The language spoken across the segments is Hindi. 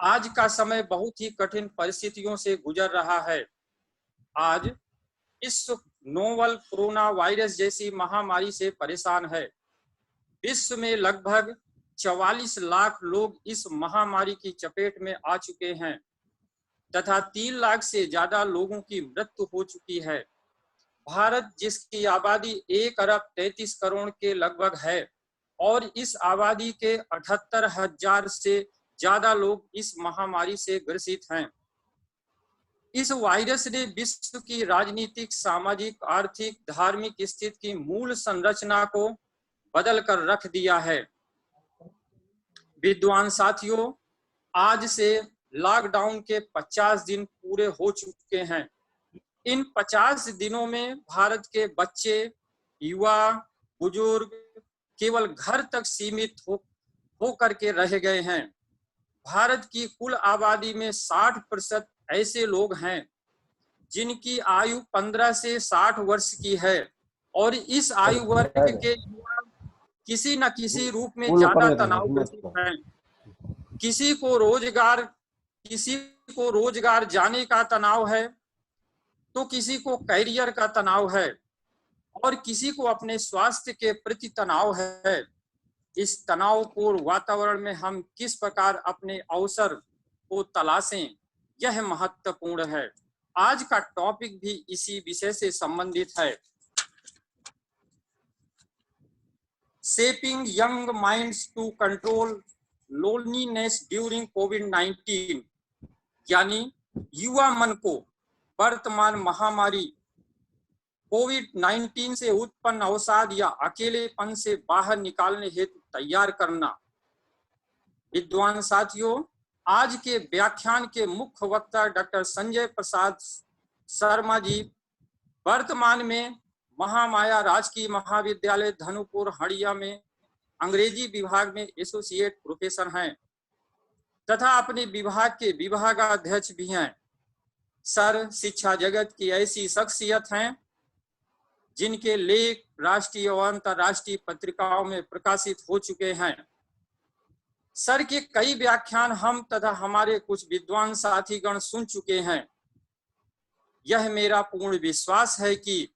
आज का समय बहुत ही कठिन परिस्थितियों से गुजर रहा है। आज विश्व नोवल कोरोना वायरस जैसी महामारी से परेशान है। विश्व में लगभग 44 लाख लोग इस महामारी की चपेट में आ चुके हैं तथा 3 लाख से ज्यादा लोगों की मृत्यु हो चुकी है। भारत, जिसकी आबादी 1 अरब 33 करोड़ के लगभग है और इस आबादी के 78,000 से ज्यादा लोग इस महामारी से ग्रसित हैं। इस वायरस ने विश्व की राजनीतिक, सामाजिक, आर्थिक, धार्मिक स्थिति की मूल संरचना को बदल कर रख दिया है। विद्वान साथियों, आज से लॉकडाउन के 50 दिन पूरे हो चुके हैं। इन 50 दिनों में भारत के बच्चे, युवा, बुजुर्ग केवल घर तक सीमित हो करके रह गए हैं। भारत की कुल आबादी में 60% ऐसे लोग हैं जिनकी आयु 15 से 60 वर्ष की है और इस आयु वर्ग के युवा किसी न किसी रूप में ज्यादा तनावग्रस्त हैं। किसी को रोजगार जाने का तनाव है, तो किसी को कैरियर का तनाव है और किसी को अपने स्वास्थ्य के प्रति तनाव है। इस तनावपूर्ण वातावरण में हम किस प्रकार अपने अवसर को तलाशें, यह महत्वपूर्ण है। आज का टॉपिक भी इसी विषय से संबंधित है। Shaping young minds to control loneliness during कोविड-19, यानी युवा मन को वर्तमान महामारी कोविड-19 से उत्पन्न अवसाद या अकेलेपन से बाहर निकालने हेतु तैयार करना। विद्वान साथियों, आज के व्याख्यान के मुख्य वक्ता डॉक्टर संजय प्रसाद शर्मा जी वर्तमान में महामाया राजकीय महाविद्यालय धनुपुर हड़िया में अंग्रेजी विभाग में एसोसिएट प्रोफेसर हैं तथा अपने विभाग के विभागाध्यक्ष भी हैं। सर शिक्षा जगत की ऐसी शख्सियत हैं जिनके लेख राष्ट्रीय और अंतर्राष्ट्रीय पत्रिकाओं में प्रकाशित हो चुके हैं। सर के कई व्याख्यान हम तथा हमारे कुछ विद्वान साथीगण सुन चुके हैं। यह मेरा पूर्ण विश्वास है कि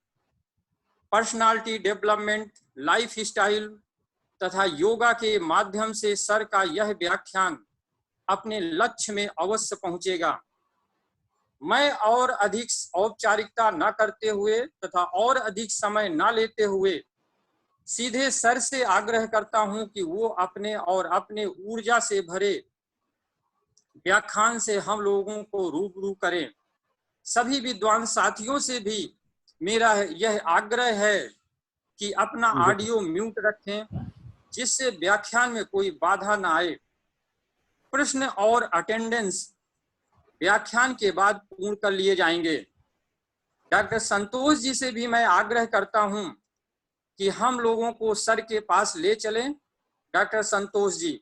पर्सनालिटी डेवलपमेंट, लाइफ स्टाइल तथा योगा के माध्यम से सर का यह व्याख्यान अपने लक्ष्य में अवश्य पहुंचेगा। मैं और अधिक औपचारिकता न करते हुए तथा और अधिक समय न लेते हुए सीधे सर से आग्रह करता हूं कि वो अपने और अपने ऊर्जा से भरे व्याख्यान से हम लोगों को रूबरू करें। सभी विद्वान साथियों से भी मेरा यह आग्रह है कि अपना ऑडियो म्यूट रखें जिससे व्याख्यान में कोई बाधा न आए। प्रश्न और अटेंडेंस व्याख्यान के बाद पूर्ण कर लिए जाएंगे। डॉक्टर संतोष जी से भी मैं आग्रह करता हूं कि हम लोगों को सर के पास ले चलें। डॉक्टर संतोष जी,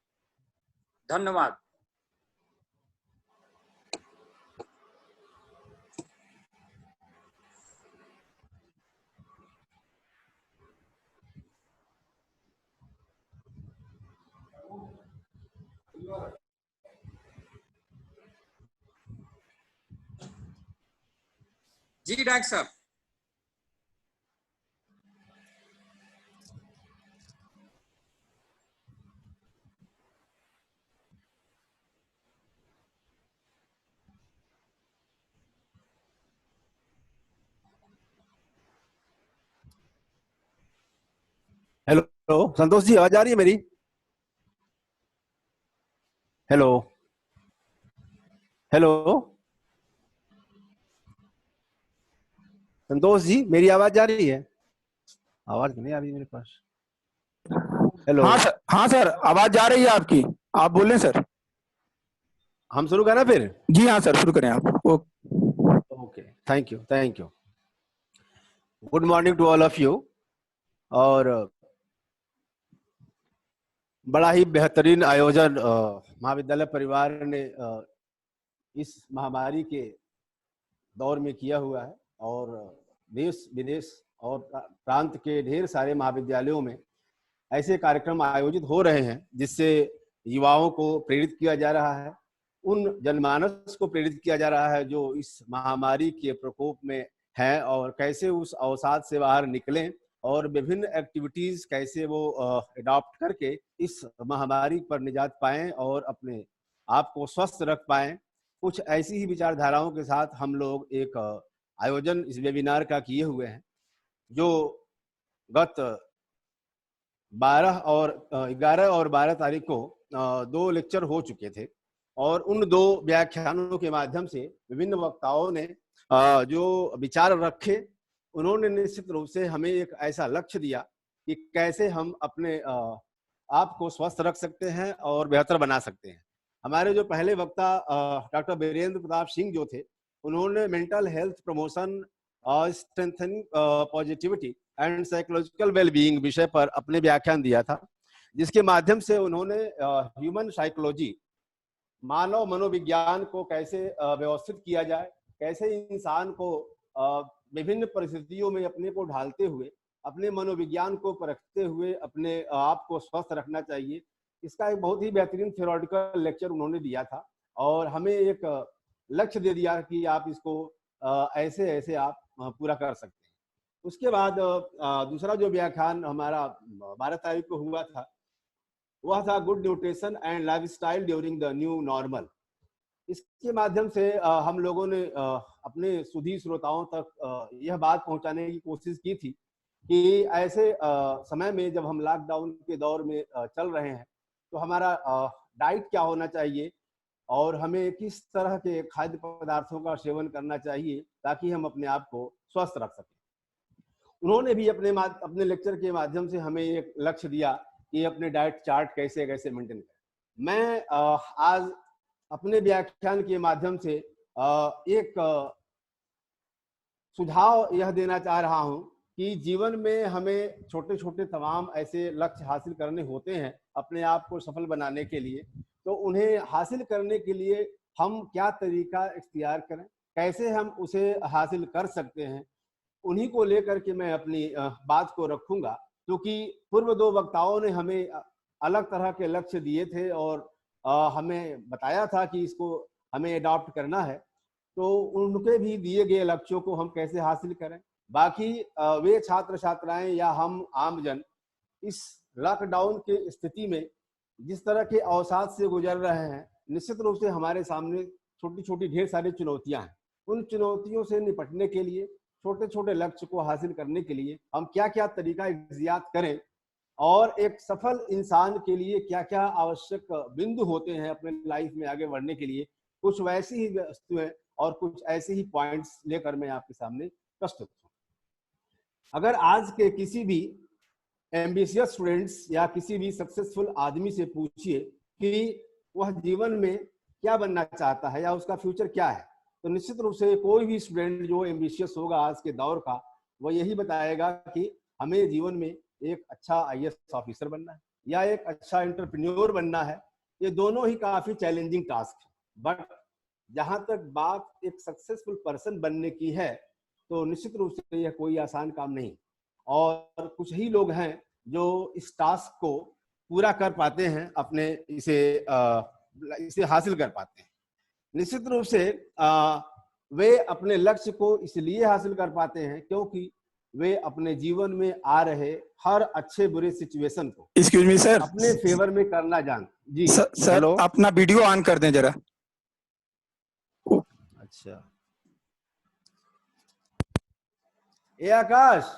धन्यवाद। जी डॉक्टर साहब। हेलो संतोष जी, आवाज आ रही है मेरी? हेलो हेलो संतोष जी, मेरी आवाज आ रही है? आवाज नहीं आ रही मेरे पास। हेलो। हाँ सर, आवाज आ रही है आपकी, आप बोलें सर। हम शुरू करें फिर? जी हाँ सर, शुरू करें आप। Okay, thank you. Good morning to all of you. और बड़ा ही बेहतरीन आयोजन महाविद्यालय परिवार ने इस महामारी के दौर में किया हुआ है और देश विदेश और प्रांत के ढेर सारे महाविद्यालयों में ऐसे कार्यक्रम आयोजित हो रहे हैं जिससे युवाओं को प्रेरित किया जा रहा है उन जनमानस को प्रेरित किया जा रहा है जो इस महामारी के प्रकोप में है, और कैसे उस अवसाद से बाहर निकलें और विभिन्न एक्टिविटीज कैसे वो अडॉप्ट करके इस महामारी पर निजात पाएं और अपने आप को स्वस्थ रख पाएं। कुछ ऐसी ही विचारधाराओं के साथ हम लोग एक आयोजन इस वेबिनार का किए हुए हैं, जो गत 11 और 12 तारीख को 2 लेक्चर हो चुके थे, और उन 2 व्याख्यानों के माध्यम से विभिन्न वक्ताओं ने जो विचार रखे, उन्होंने निश्चित रूप से हमें एक ऐसा लक्ष्य दिया कि कैसे हम अपने आप को स्वस्थ रख सकते हैं और बेहतर बना सकते हैं। हमारे जो पहले वक्ता डॉक्टर वीरेंद्र प्रताप सिंह जो थे, उन्होंने mental health promotion, strengthening positivity and psychological wellbeing विषय पर अपने व्याख्यान दिया था, जिसके माध्यम से उन्होंने ह्यूमन साइकोलॉजी, मानव मनोविज्ञान को कैसे व्यवस्थित किया जाए, कैसे इंसान को विभिन्न परिस्थितियों में अपने को ढालते हुए, अपने मनोविज्ञान को परखते हुए अपने आप को स्वस्थ रखना चाहिए। इसका एक बहुत ही बेहतरीन थ्योरेटिकल लेक्चर उन्होंने दिया था, और हमें एक लक्ष्य दे दिया कि आप इसको ऐसे ऐसे आप पूरा कर सकते हैं। उसके बाद दूसरा जो व्याख्यान हमारा 12 तारीख को हुआ था, वह था good nutrition and lifestyle during the new normal. इसके माध्यम से हम लोगों ने अपने सुधी श्रोताओं तक यह बात पहुंचाने की कोशिश की थी कि ऐसे समय में जब हम लॉकडाउन के दौर में चल रहे हैं, तो हमारा डाइट क्या होना चाहिए और हमें किस तरह के खाद्य पदार्थों का सेवन करना चाहिए ताकि हम अपने आप को स्वस्थ रख सकें। उन्होंने भी अपने लेक्चर के माध्यम से हमें एक लक्ष्य दिया कि अपने डाइट चार्ट कैसे कैसे मेंटेन करें। मैं आज अपने व्याख्यान के माध्यम से एक सुझाव यह देना चाह रहा हूं कि जीवन में हमें छोटे छोटे तमाम ऐसे लक्ष्य हासिल करने होते हैं अपने आप को सफल बनाने के लिए। तो उन्हें हासिल करने के लिए हम क्या तरीका इख्तियार करें, कैसे हम उसे हासिल कर सकते हैं, उन्हीं को लेकर के मैं अपनी बात को रखूंगा। क्योंकि पूर्व 2 वक्ताओं ने हमें अलग तरह के लक्ष्य दिए थे और हमें बताया था कि इसको हमें अडॉप्ट करना है, तो उनके भी दिए गए लक्ष्यों को हम कैसे हासिल करें। बाकी वे छात्र छात्राएं या हम आमजन इस लॉकडाउन के स्थिति में जिस तरह के अवसाद से गुजर रहे हैं, निश्चित रूप से हमारे सामने छोटी छोटी ढेर सारी चुनौतियां हैं। उन चुनौतियों से निपटने के लिए, छोटे छोटे लक्ष्य को हासिल करने के लिए हम क्या क्या तरीका इख्तियार करें और एक सफल इंसान के लिए क्या क्या आवश्यक बिंदु होते हैं अपने लाइफ में आगे बढ़ने के लिए, कुछ वैसी ही वस्तुएं और कुछ ऐसे ही पॉइंट्स लेकर मैं आपके सामने प्रस्तुत हूँ। अगर आज के किसी भी एम्बिशियस स्टूडेंट्स या किसी भी सक्सेसफुल आदमी से पूछिए कि वह जीवन में क्या बनना चाहता है या उसका फ्यूचर क्या है, तो निश्चित रूप से कोई भी स्टूडेंट जो एम्बिशियस होगा आज के दौर का, वह यही बताएगा कि हमें जीवन में एक अच्छा IAS ऑफिसर बनना है या एक अच्छा एंटरप्रेन्योर बनना है। ये दोनों ही काफी चैलेंजिंग टास्क है, बट जहां तक बात एक सक्सेसफुल पर्सन बनने की है, तो निश्चित रूप से यह कोई आसान काम नहीं, और कुछ ही लोग हैं जो इस टास्क को पूरा कर पाते हैं, अपने इसे हासिल कर पाते हैं। निश्चित रूप से वे अपने लक्ष्य को इसलिए हासिल कर पाते हैं क्योंकि वे अपने जीवन में आ रहे हर अच्छे बुरे सिचुएशन को एक्सक्यूज मी सर, अपने फेवर में करना जानते। जी सर अपना वीडियो ऑन कर दें जरा। अच्छा, ए आकाश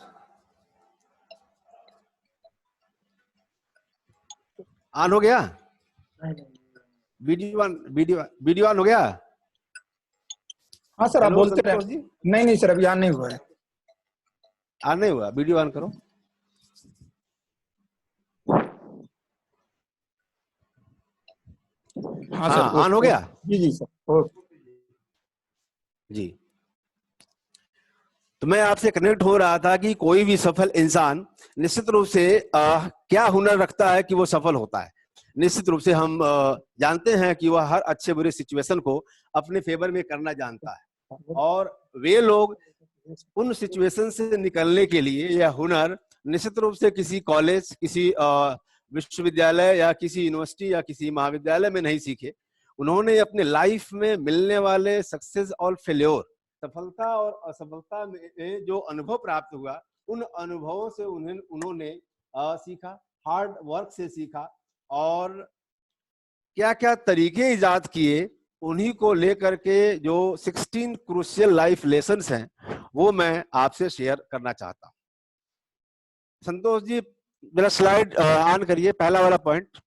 ऑन हो गया? वीडियो ऑन हो गया? हाँ सर, आप बोलते रहे। नहीं सर, अभी ऑन नहीं हुआ है। ऑन नहीं हुआ? वीडियो ऑन करो। हाँ सर, ऑन हो गया? जी सर। जी, तो मैं आपसे कनेक्ट हो रहा था कि कोई भी सफल इंसान निश्चित रूप से क्या हुनर रखता है कि वो सफल होता है। निश्चित रूप से हम जानते हैं कि वह हर अच्छे बुरे सिचुएशन को अपने फेवर में करना जानता है, और वे लोग उन सिचुएशन से निकलने के लिए यह हुनर निश्चित रूप से किसी कॉलेज, किसी विश्वविद्यालय या किसी यूनिवर्सिटी या किसी महाविद्यालय में नहीं सीखे। उन्होंने अपने लाइफ में मिलने वाले सक्सेस और फेल्योर, सफलता और असफलता में जो अनुभव प्राप्त हुआ, उन अनुभवों से उन्होंने सीखा, हार्ड वर्क से सीखा, और क्या क्या तरीके इजाद किए, उन्हीं को लेकर के जो 16 क्रूशियल लाइफ लेसन्स हैं वो मैं आपसे शेयर करना चाहता हूं। संतोष जी मेरा स्लाइड ऑन करिए, पहला वाला point,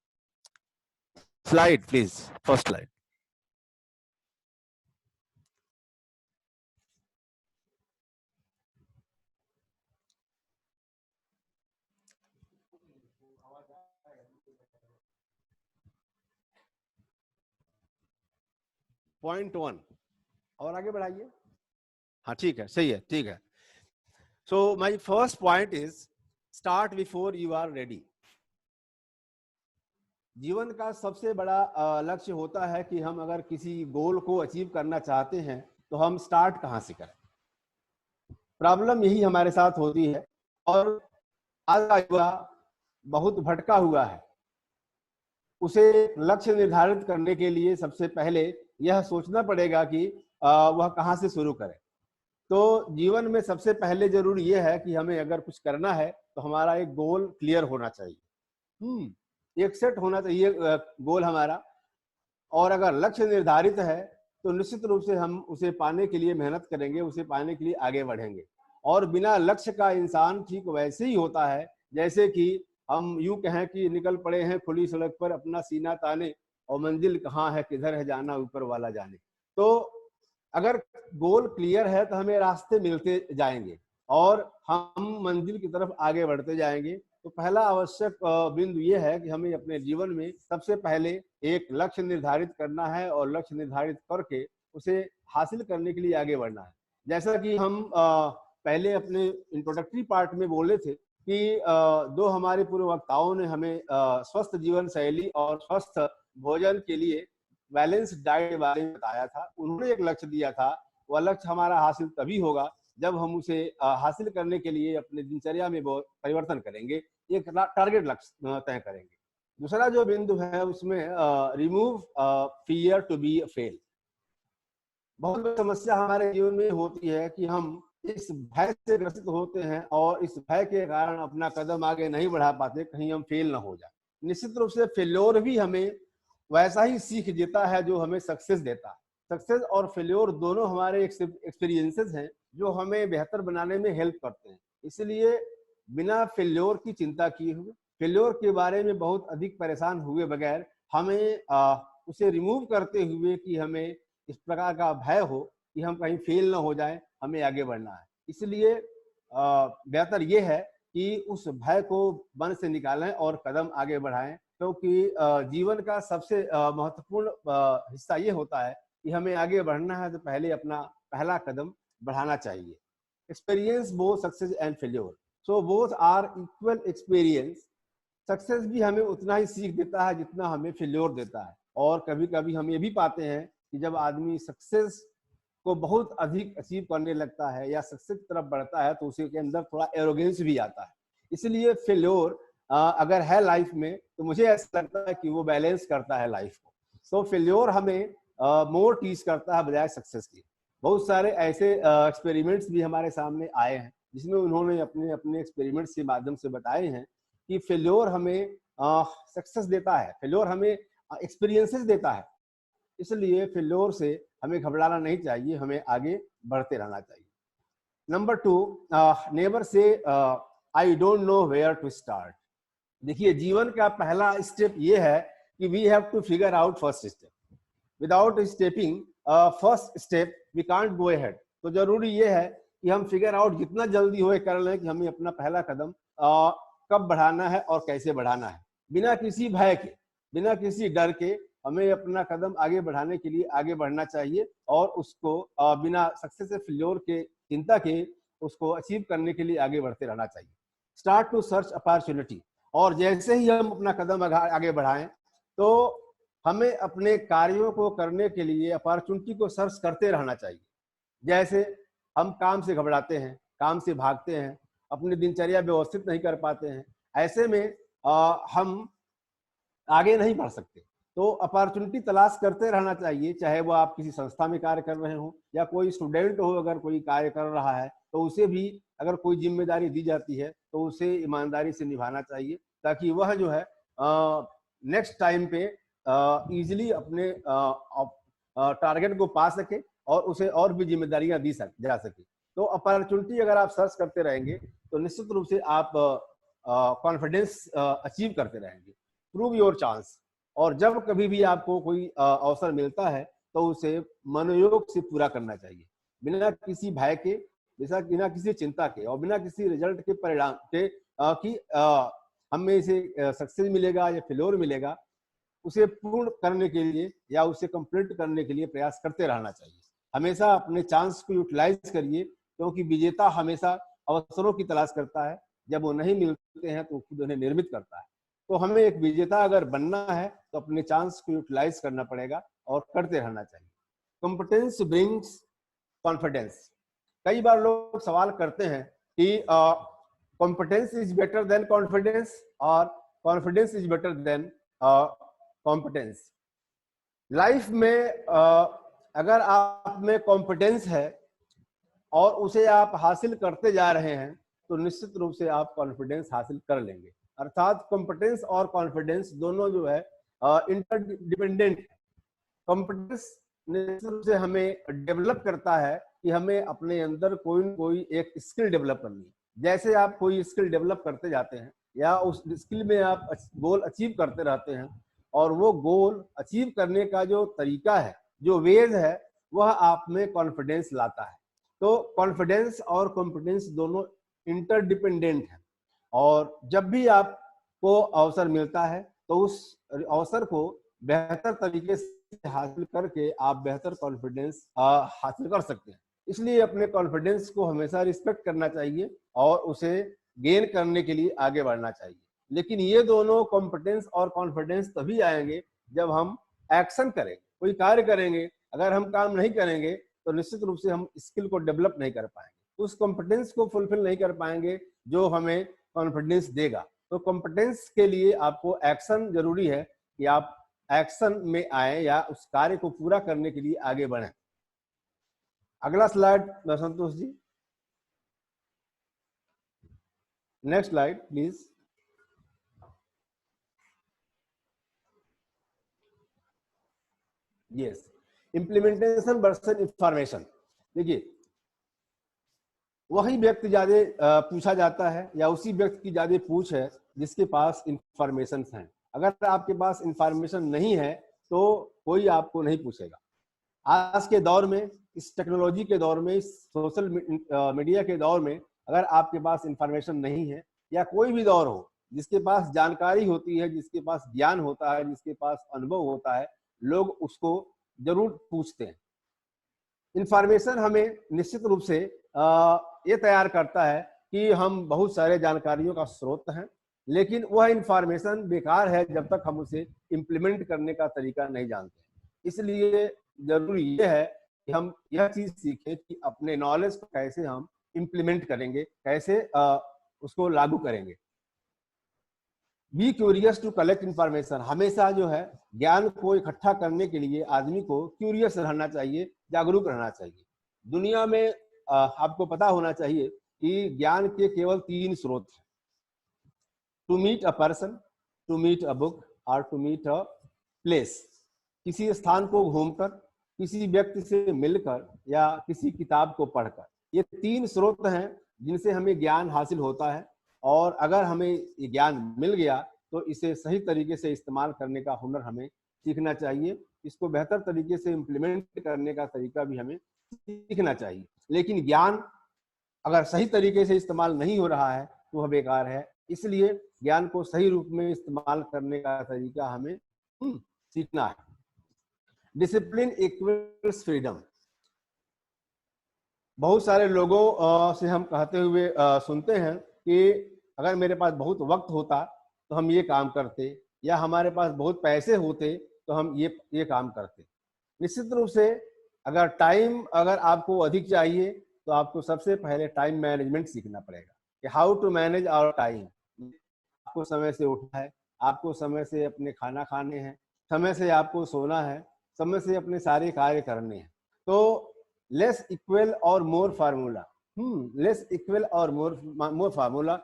slide please, first slide. Point 1 और आगे बढ़ाइए। हाँ ठीक है, सही है, ठीक है। So my first point is start before you are ready. जीवन का सबसे बड़ा लक्ष्य होता है कि हम अगर किसी गोल को अचीव करना चाहते हैं तो हम स्टार्ट कहाँ से करें। प्रॉब्लम यही हमारे साथ होती है, और आज का युवा बहुत भटका हुआ है। उसे लक्ष्य निर्धारित करने के लिए सबसे पहले यह सोचना पड़ेगा कि वह कहाँ से शुरू करे। तो जीवन में सबसे पहले जरूरी यह है कि हमें अगर कुछ करना है तो हमारा एक गोल क्लियर होना चाहिए, एक सेट होना चाहिए गोल हमारा। और अगर लक्ष्य निर्धारित है तो निश्चित रूप से हम उसे पाने के लिए मेहनत करेंगे, उसे पाने के लिए आगे बढ़ेंगे। और बिना लक्ष्य का इंसान ठीक वैसे ही होता है जैसे कि हम यूं कहें कि निकल पड़े हैं खुली सड़क पर अपना सीना ताने, और मंजिल कहाँ है किधर है जाना ऊपर वाला जाने। तो अगर गोल क्लियर है तो हमें रास्ते मिलते जाएंगे और हम मंजिल की तरफ आगे बढ़ते जाएंगे। तो पहला आवश्यक बिंदु ये है कि हमें अपने जीवन में सबसे पहले एक लक्ष्य निर्धारित करना है, और लक्ष्य निर्धारित करके उसे हासिल करने के लिए आगे बढ़ना है। जैसा कि हम पहले अपने इंट्रोडक्टरी पार्ट में बोले थे कि दो हमारे पूर्व वक्ताओं ने हमें स्वस्थ जीवन शैली और स्वस्थ भोजन के लिए बैलेंस डाइट के बारे में बताया था। उन्होंने एक लक्ष्य दिया था, वह लक्ष्य हमारा हासिल तभी होगा जब हम उसे हासिल करने के लिए अपने दिनचर्या में परिवर्तन करेंगे, एक टारगेट लक्ष्य तय करेंगे। दूसरा जो बिंदु है उसमें remove fear to be fail. बहुत बड़ी समस्या हमारे जीवन में होती है कि हम इस भय से ग्रसित होते हैं और इस भय के कारण अपना कदम आगे नहीं बढ़ा पाते, कहीं हम फेल ना हो जाए। निश्चित रूप से फेल्योर भी हमें वैसा ही सीख देता है जो हमें सक्सेस देता है। सक्सेस और फेल्योर दोनों हमारे एक्सपीरियंसेस हैं जो हमें बेहतर बनाने में हेल्प करते हैं। इसलिए बिना फेल्योर की चिंता किए हुए, फेल्योर के बारे में बहुत अधिक परेशान हुए बगैर, हमें उसे रिमूव करते हुए कि हमें इस प्रकार का भय हो कि हम कहीं फेल ना हो जाए, हमें आगे बढ़ना है। इसलिए बेहतर ये है कि उस भय को मन से निकालें और कदम आगे बढ़ाएं, क्योंकि जीवन का सबसे महत्वपूर्ण हिस्सा ये होता है कि हमें आगे बढ़ना है तो पहले अपना पहला कदम बढ़ाना चाहिए। Experience both success and failure, so both are equal experience. Success भी हमें उतना ही सीख देता है जितना हमें फेल्योर देता है। और कभी कभी हम ये भी पाते हैं कि जब आदमी सक्सेस को बहुत अधिक अचीव करने लगता है या सक्सेस की तरफ बढ़ता है तो उसी के अंदर थोड़ा एरोगेंस भी आता है। इसलिए फेल्योर अगर है लाइफ में तो मुझे ऐसा लगता है कि वो बैलेंस करता है लाइफ को। सो फेल्योर हमें मोर टीच करता है बजाय सक्सेस की। बहुत सारे ऐसे एक्सपेरिमेंट्स भी हमारे सामने आए हैं जिसमें उन्होंने अपने अपने एक्सपेरिमेंट्स के माध्यम से बताए हैं कि फेल्योर हमें सक्सेस देता है, फेल्योर हमें एक्सपीरियंसेस देता है। इसलिए फेल्योर से हमें घबराना नहीं चाहिए, हमें आगे बढ़ते रहना चाहिए। Number 2, never say I don't know where to start. देखिए, जीवन का पहला स्टेप ये है कि we have to figure out first step. Without stepping first step we can't go ahead. तो जरूरी ये है कि हम फिगर आउट जितना जल्दी हो कर लें कि हमें अपना पहला कदम कब बढ़ाना है और कैसे बढ़ाना है। बिना किसी भय के, बिना किसी डर के हमें अपना कदम आगे बढ़ाने के लिए आगे बढ़ना चाहिए और उसको बिना सक्सेस या फेल्योर के चिंता के उसको अचीव करने के लिए आगे बढ़ते रहना चाहिए। Start to search opportunity. और जैसे ही हम अपना कदम आगे बढ़ाएं तो हमें अपने कार्यों को करने के लिए अपॉर्चुनिटी को सर्च करते रहना चाहिए। जैसे हम काम से घबराते हैं, काम से भागते हैं, अपनी दिनचर्या व्यवस्थित नहीं कर पाते हैं, ऐसे में हम आगे नहीं बढ़ सकते। तो अपॉर्चुनिटी तलाश करते रहना चाहिए, चाहे वो आप किसी संस्था में कार्य कर रहे हो या कोई स्टूडेंट हो, अगर कोई कार्य कर रहा है तो उसे भी अगर कोई जिम्मेदारी दी जाती है तो उसे ईमानदारी से निभाना चाहिए, ताकि वह जो है नेक्स्ट टाइम पे इजीली अपने टारगेट को पा सके और उसे और भी जिम्मेदारियां दी जा सके। तो अपॉर्चुनिटी अगर आप सर्च करते रहेंगे तो निश्चित रूप से आप कॉन्फिडेंस अचीव करते रहेंगे। प्रूव योर चांस, और जब कभी भी आपको कोई अवसर मिलता है तो उसे मनोयोग से पूरा करना चाहिए, बिना किसी भय के, बिना किसी चिंता के और बिना किसी रिजल्ट के परिणाम के कि हमें इसे सक्सेस मिलेगा या फेल्योर मिलेगा, उसे पूर्ण करने के लिए या उसे कंप्लीट करने के लिए प्रयास करते रहना चाहिए। हमेशा अपने चांस को यूटिलाइज करिए, क्योंकि विजेता हमेशा अवसरों की तलाश करता है, जब वो नहीं मिलते हैं तो खुद उन्हें निर्मित करता है। तो हमें एक विजेता अगर बनना है तो अपने चांस को यूटिलाइज करना पड़ेगा और करते रहना चाहिए। Competence brings confidence. कई बार लोग सवाल करते हैं कि competence is better than confidence और confidence is better than competence. Life में अगर आप में कॉम्पिटेंस है और उसे आप हासिल करते जा रहे हैं तो निश्चित रूप से आप कॉन्फिडेंस हासिल कर लेंगे। अर्थात कॉम्पिटेंस और कॉन्फिडेंस दोनों जो है इंटरडिपेंडेंट है। कॉम्पिटेंस निश्चित रूप से हमें डेवलप करता है कि हमें अपने अंदर कोई न कोई एक स्किल डेवलप करनी है। जैसे आप कोई स्किल डेवलप करते जाते हैं या उस स्किल में आप गोल अचीव करते रहते हैं, और वो गोल अचीव करने का जो तरीका है, जो वेज है, वह आप में कॉन्फिडेंस लाता है। तो कॉन्फिडेंस और कॉम्पिटेंस दोनों इंटरडिपेंडेंट है, और जब भी आपको अवसर मिलता है तो उस अवसर को बेहतर तरीके से हासिल करके आप बेहतर कॉन्फिडेंस हासिल कर सकते हैं। इसलिए अपने कॉन्फिडेंस को हमेशा रिस्पेक्ट करना चाहिए और उसे गेन करने के लिए आगे बढ़ना चाहिए। लेकिन ये दोनों कॉम्पिटेंस और कॉन्फिडेंस तभी आएंगे जब हम एक्शन करेंगे, कोई कार्य करेंगे। अगर हम काम नहीं करेंगे तो निश्चित रूप से हम स्किल को डेवलप नहीं कर पाएंगे, उस कॉम्पिटेंस को फुलफिल नहीं कर पाएंगे जो हमें कॉन्फिडेंस देगा। तो कॉम्पिटेंस के लिए आपको एक्शन जरूरी है कि आप एक्शन में आए या उस कार्य को पूरा करने के लिए आगे बढ़ें। अगला slide Santosh ji, next slide please. Yes, implementation versus information. देखिए, वही व्यक्ति ज्यादा पूछा जाता है या उसी व्यक्ति की ज्यादा पूछ है जिसके पास इंफॉर्मेशन है। अगर आपके पास इंफॉर्मेशन नहीं है तो कोई आपको नहीं पूछेगा। आज के दौर में, इस टेक्नोलॉजी के दौर में, इस सोशल मीडिया के दौर में, अगर आपके पास इंफॉर्मेशन नहीं है, या कोई भी दौर हो, जिसके पास जानकारी होती है, जिसके पास ज्ञान होता है, जिसके पास अनुभव होता है, लोग उसको जरूर पूछते हैं। इंफॉर्मेशन हमें निश्चित रूप से ये तैयार करता है कि हम बहुत सारे जानकारियों का स्रोत हैं, लेकिन वह इंफॉर्मेशन बेकार है जब तक हम उसे इम्प्लीमेंट करने का तरीका नहीं जानते। इसलिए जरूरी यह है कि हम यह चीज सीखें कि अपने नॉलेज को कैसे हम इम्प्लीमेंट करेंगे, कैसे उसको लागू करेंगे। Be curious to collect information. हमेशा जो है ज्ञान को इकट्ठा करने के लिए आदमी को क्यूरियस रहना चाहिए, जागरूक रहना चाहिए। दुनिया में आपको पता होना चाहिए कि ज्ञान के केवल 3 स्रोत हैं: to meet a person, to meet a book और टू मीट अ प्लेस। किसी स्थान को घूमकर, किसी व्यक्ति से मिलकर या किसी किताब को पढ़कर। ये 3 स्रोत हैं जिनसे हमें ज्ञान हासिल होता है, और अगर हमें ये ज्ञान मिल गया तो इसे सही तरीके से इस्तेमाल करने का हुनर हमें सीखना चाहिए। इसको बेहतर तरीके से इम्प्लीमेंट करने का तरीका भी हमें सीखना चाहिए। लेकिन ज्ञान अगर सही तरीके से इस्तेमाल नहीं हो रहा है तो वह बेकार है। इसलिए ज्ञान को सही रूप में इस्तेमाल करने का तरीका हमें सीखना है। Discipline equals freedom. बहुत सारे लोगों से हम कहते हुए सुनते हैं कि अगर मेरे पास बहुत वक्त होता तो हम ये काम करते, या हमारे पास बहुत पैसे होते तो हम ये काम करते। निश्चित रूप से अगर आपको अधिक चाहिए तो आपको सबसे पहले टाइम मैनेजमेंट सीखना पड़ेगा कि how to manage our time. आपको समय से उठना है, आपको समय से अपने खाना खाने हैं, समय से आपको सोना है, समय से अपने सारे कार्य करने हैं। तो लेस इक्वल और मोर फार्मूला, लेस इक्वल और मोर फार्मूला,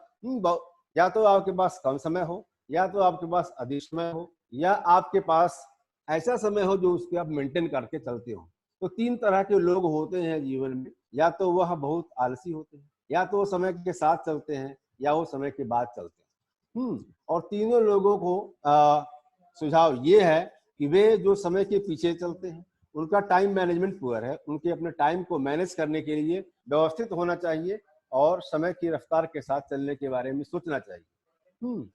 या तो आपके पास कम समय हो, या तो आपके पास अधिक समय हो, या आपके पास ऐसा समय हो जो उसके आप मेंटेन करके चलते हो। तो 3 तरह के लोग होते हैं जीवन में, या तो वह बहुत आलसी होते हैं, या तो वो समय के साथ चलते हैं, या वो समय के बाद चलते हैं। और तीनों लोगों को सुझाव ये है कि वे जो समय के पीछे चलते हैं, उनका टाइम मैनेजमेंट पुअर है। उनके अपने टाइम को मैनेज करने के लिए व्यवस्थित होना चाहिए और समय की रफ्तार के साथ चलने के बारे में सोचना चाहिए।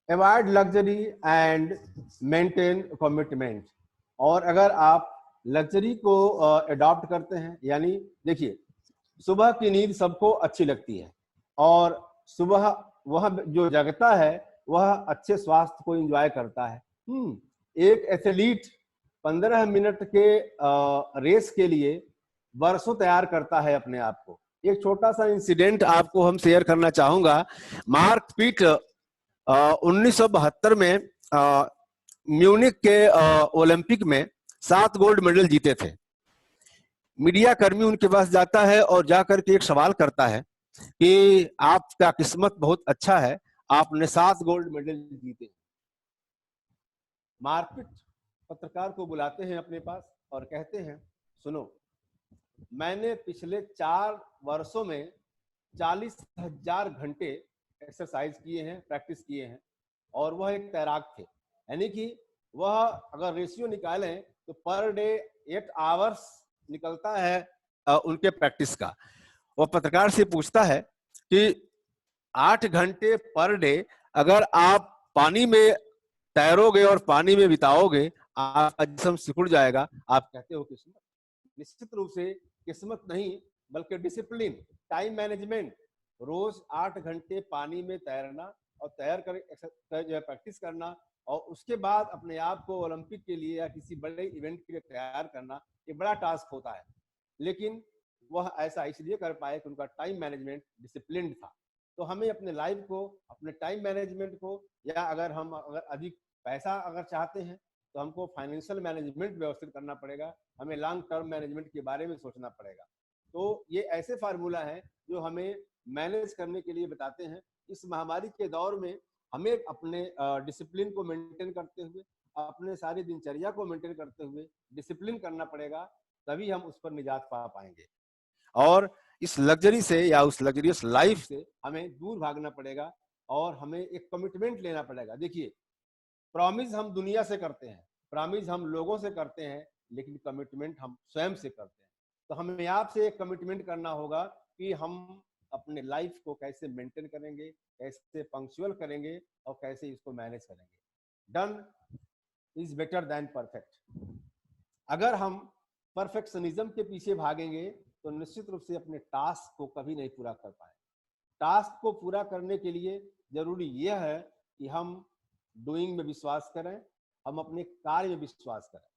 Avoid luxury and maintain commitment. और अगर आप लग्जरी को अडॉप्ट करते हैं, यानी देखिए, सुबह की नींद सबको अच्छी लगती है, और सुबह वह जो जगता है वह अच्छे स्वास्थ्य को एंजॉय करता है। एक एथलीट 15 मिनट के रेस के लिए वर्षों तैयार करता है अपने आप को। एक छोटा सा इंसिडेंट आपको हम शेयर करना चाहूंगा। मार्क पीट 1972 में म्यूनिक के ओलंपिक में 7 गोल्ड मेडल जीते थे। मीडिया कर्मी उनके पास जाता है और जाकर के एक सवाल करता है कि आपका किस्मत बहुत अच्छा है, आपने 7 गोल्ड मेडल जीते। मार्क पीट पत्रकार को बुलाते हैं अपने पास और कहते हैं, सुनो, मैंने पिछले 4 वर्षों में 40,000 घंटे एक्सरसाइज किए हैं, प्रैक्टिस किए हैं, और वह एक तैराक थे। यानी कि वह अगर रेशियो निकालें तो पर डे 8 आवर्स निकलता है उनके प्रैक्टिस का। वह पत्रकार से पूछता है कि 8 घंटे पर डे अगर आप पानी में तैरोगे और पानी में बिताओगे, आपका जिस्म सिकुड़ जाएगा, आप कहते हो किस्मत? निश्चित रूप से किस्मत नहीं, बल्कि डिसिप्लिन, टाइम मैनेजमेंट। रोज 8 घंटे पानी में तैरना और तैर कर जो है प्रैक्टिस करना, और उसके बाद अपने आप को ओलंपिक के लिए या किसी बड़े इवेंट के लिए तैयार करना, ये बड़ा टास्क होता है। लेकिन वह ऐसा इसलिए कर पाए कि उनका टाइम मैनेजमेंट डिसिप्लिन था। तो हमें अपने लाइफ को, अपने टाइम मैनेजमेंट को, या अगर हम अधिक पैसा अगर चाहते हैं तो हमको फाइनेंशियल मैनेजमेंट व्यवस्थित करना पड़ेगा, हमें लॉन्ग टर्म मैनेजमेंट के बारे में सोचना पड़ेगा। तो ये ऐसे फार्मूला हैं जो हमें मैनेज करने के लिए बताते हैं। इस महामारी के दौर में हमें अपने डिसिप्लिन को मेंटेन करते हुए, अपने सारी दिनचर्या को मेंटेन करते हुए डिसिप्लिन करना पड़ेगा, तभी हम उस पर निजात पा पाएंगे। और इस लग्जरी से या उस लग्जरियस लाइफ से हमें दूर भागना पड़ेगा, और हमें एक कमिटमेंट लेना पड़ेगा। देखिए, प्रॉमिस हम दुनिया से करते हैं, प्रॉमिस हम लोगों से करते हैं, लेकिन कमिटमेंट हम स्वयं से करते हैं। तो हमें आपसे एक कमिटमेंट करना होगा कि हम अपने लाइफ को कैसे मेंटेन करेंगे, कैसे पंक्चुअल करेंगे, और कैसे इसको मैनेज करेंगे। Done is better then perfect. अगर हम परफेक्शनिज्म के पीछे भागेंगे तो निश्चित रूप से अपने टास्क को कभी नहीं पूरा कर पाए। टास्क को पूरा करने के लिए जरूरी यह है कि हम डूइंग में विश्वास करें, हम अपने कार्य में विश्वास करें।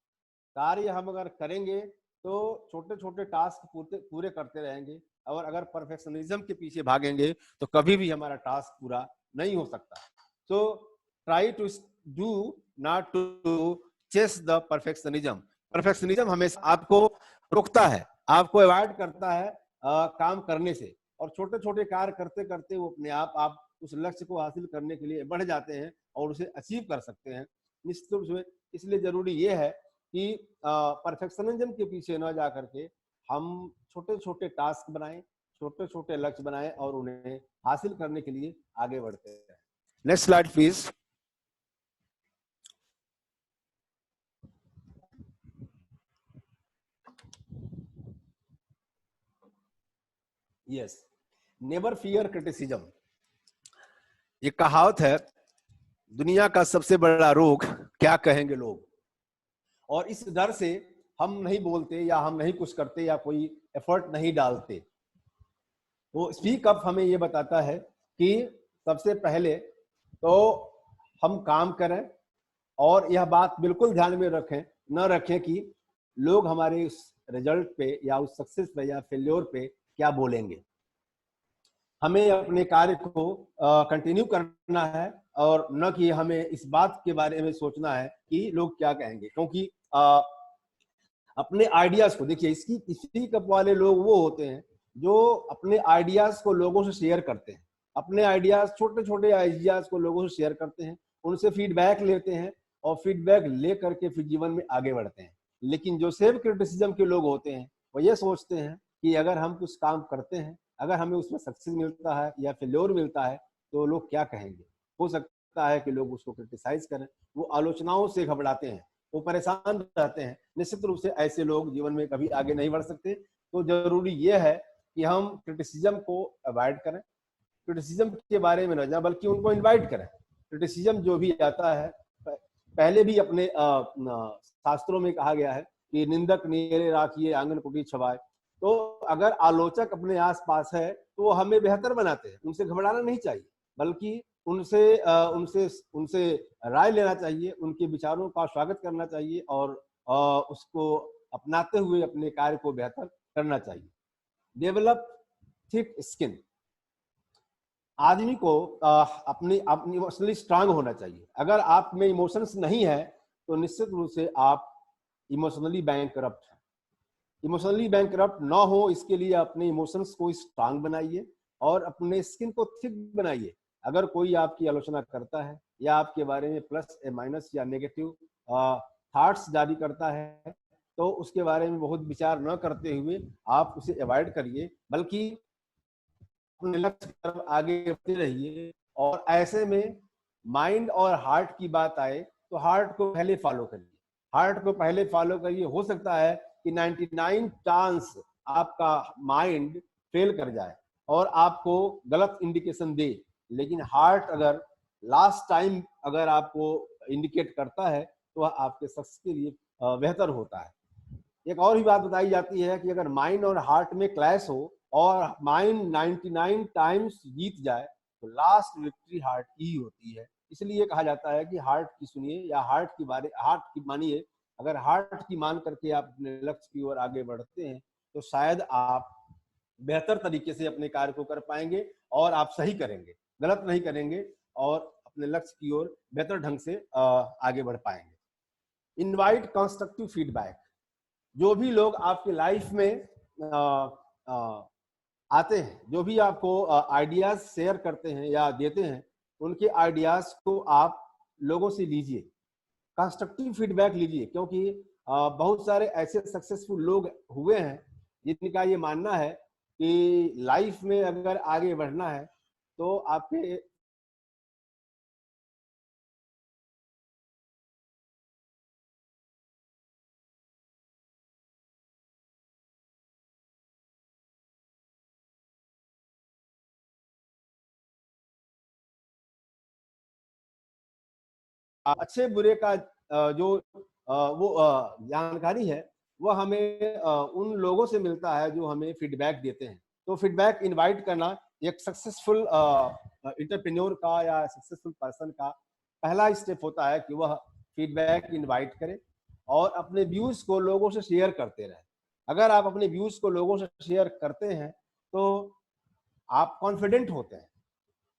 कार्य हम अगर करेंगे तो छोटे छोटे टास्क पूरे करते रहेंगे, और अगर परफेक्शनिज्म के पीछे भागेंगे तो कभी भी हमारा टास्क पूरा नहीं हो सकता। So try to do not to chase the perfectionism. Perfectionism हमेशा आपको रोकता है, आपको अवॉइड करता है काम करने से, और छोटे छोटे कार्य करते करते वो अपने आप उस लक्ष्य को हासिल करने के लिए बढ़ जाते हैं और उसे अचीव कर सकते हैं निश्चित रूप से। इसलिए जरूरी ये है कि परफेक्शनिज्म के पीछे न जा करके हम छोटे छोटे टास्क बनाएं, छोटे छोटे लक्ष्य बनाएं, और उन्हें हासिल करने के लिए आगे बढ़ते हैं। Next slide please. Yes, never fear criticism. ये कहावत है, दुनिया का सबसे बड़ा रोग क्या कहेंगे लोग। और इस डर से हम नहीं बोलते, या हम नहीं कुछ करते, या कोई एफर्ट नहीं डालते। तो स्पीक अप हमें ये बताता है कि सबसे पहले तो हम काम करें, और यह बात बिल्कुल ध्यान में रखें कि लोग हमारे उस रिजल्ट पे, या उस सक्सेस पे, या फेल्योर पे क्या बोलेंगे। हमें अपने कार्य को कंटिन्यू करना है और न कि हमें इस बात के बारे में सोचना है कि लोग क्या कहेंगे, क्योंकि अपने आइडियाज को देखिए, इसी कप वाले लोग वो होते हैं जो अपने आइडियाज को लोगों से शेयर करते हैं, अपने आइडियाज, छोटे छोटे आइडियाज को लोगों से शेयर करते हैं, उनसे फीडबैक लेते हैं और फीडबैक ले करके फिर जीवन में आगे बढ़ते हैं। लेकिन जो सेल्फ क्रिटिसिज्म के लोग होते हैं वो ये सोचते हैं कि अगर हम कुछ काम करते हैं, अगर हमें उसमें सक्सेस मिलता है या फेल्योर मिलता है तो लोग क्या कहेंगे। हो सकता है कि लोग उसको क्रिटिसाइज करें, वो आलोचनाओं से घबराते हैं, वो परेशान रहते हैं। निश्चित रूप से ऐसे लोग जीवन में कभी आगे नहीं बढ़ सकते। तो जरूरी ये है कि हम क्रिटिसिज्म को अवॉइड करें, क्रिटिसिज्म के बारे में न जाए बल्कि उनको इनवाइट करें। क्रिटिसिज्म जो भी आता है, पहले भी अपने शास्त्रों में कहा गया है कि निंदक नियरे राखिए आंगन कुटी छवाए। तो अगर आलोचक अपने आसपास है तो वो हमें बेहतर बनाते हैं, उनसे घबराना नहीं चाहिए, बल्कि उनसे उनसे उनसे राय लेना चाहिए, उनके विचारों का स्वागत करना चाहिए और उसको अपनाते हुए अपने कार्य को बेहतर करना चाहिए। Develop thick skin. आदमी को अपनी अपनी इमोशनली स्ट्रांग होना चाहिए। अगर आप में इमोशंस नहीं है तो निश्चित रूप से आप इमोशनली बैंकरप्ट हैं। इमोशनली बैंकरप्ट ना हो, इसके लिए अपने इमोशंस को स्ट्रांग बनाइए और अपने स्किन को थिक बनाइए। अगर कोई आपकी आलोचना करता है या आपके बारे में प्लस या माइनस या नेगेटिव थॉट्स जारी करता है तो उसके बारे में बहुत विचार न करते हुए आप उसे अवॉइड करिए, बल्कि अपने लक्ष्य की तरफ आगे बढ़ते रहिए। और ऐसे में माइंड और हार्ट की बात आए तो हार्ट को पहले फॉलो करिए, हार्ट को पहले फॉलो करिए। हो सकता है कि 99 चांस आपका माइंड फेल कर जाए और आपको गलत इंडिकेशन दे, लेकिन हार्ट अगर लास्ट टाइम अगर आपको इंडिकेट करता है तो वह आपके सक्सेस के लिए बेहतर होता है। एक और भी बात बताई जाती है कि अगर माइंड और हार्ट में क्लैश हो और माइंड 99 टाइम्स जीत जाए तो लास्ट विक्ट्री हार्ट की ही होती है। इसलिए कहा जाता है कि हार्ट की सुनिए या हार्ट की मानिए। अगर हार्ट की मान करके आप अपने लक्ष्य की ओर आगे बढ़ते हैं तो शायद आप बेहतर तरीके से अपने कार्य को कर पाएंगे और आप सही करेंगे, गलत नहीं करेंगे और अपने लक्ष्य की ओर बेहतर ढंग से आगे बढ़ पाएंगे। Invite constructive feedback. जो भी लोग आपकी लाइफ में आते हैं, जो भी आपको आइडियाज शेयर करते हैं या देते हैं, उनके आइडियाज को आप लोगों से लीजिए, कंस्ट्रक्टिव फीडबैक लीजिए। क्योंकि बहुत सारे ऐसे सक्सेसफुल लोग हुए हैं जिनका ये मानना है कि लाइफ में अगर आगे बढ़ना है तो आपके अच्छे बुरे का जो वो जानकारी है वो हमें उन लोगों से मिलता है जो हमें फीडबैक देते हैं। तो फीडबैक इनवाइट करना एक सक्सेसफुल एंटरप्रेन्योर का या सक्सेसफुल पर्सन का पहला स्टेप होता है कि वह फीडबैक इनवाइट करे और अपने व्यूज को लोगों से शेयर करते रहे। अगर आप अपने व्यूज को लोगों से शेयर करते हैं तो आप कॉन्फिडेंट होते हैं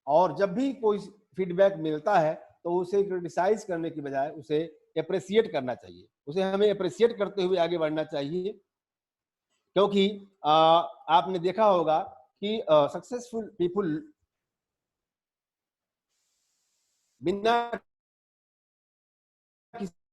और जब भी कोई फीडबैक मिलता है तो उसे क्रिटिसाइज करने की बजाय उसे अप्रिशिएट करना चाहिए, उसे हमें अप्रिशिएट करते हुए आगे बढ़ना चाहिए। क्योंकि आपने देखा होगा कि सक्सेसफुल पीपुल बिना किसी